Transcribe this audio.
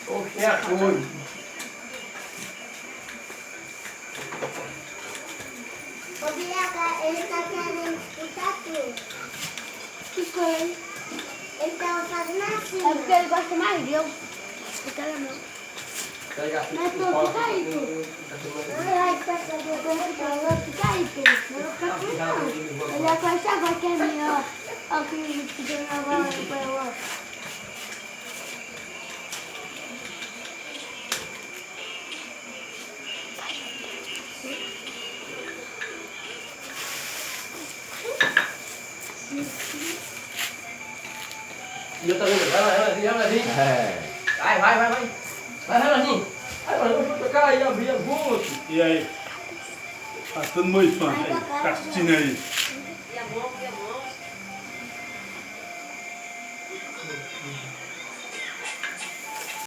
Ô, que é coisa. Ô, Bianca, ele tá querendo escutar tudo. Que foi? Ele tava fazendo assim. É porque ele gosta mais de eu. Porque ela não. Mas tu fica aí, tu. Ai, fica aí, tu. Não fica aqui, não. Ele é com essa voz que é minha, ó. Ó, que ele pediu na voz pra eu, ó. E eu também, vai assim. É. Vai. Vai, Renanzinho. Vai, vamos pra cá e abrir a bolsa. E aí? Tá todo moifando aí, tá assistindo aí. E a boca,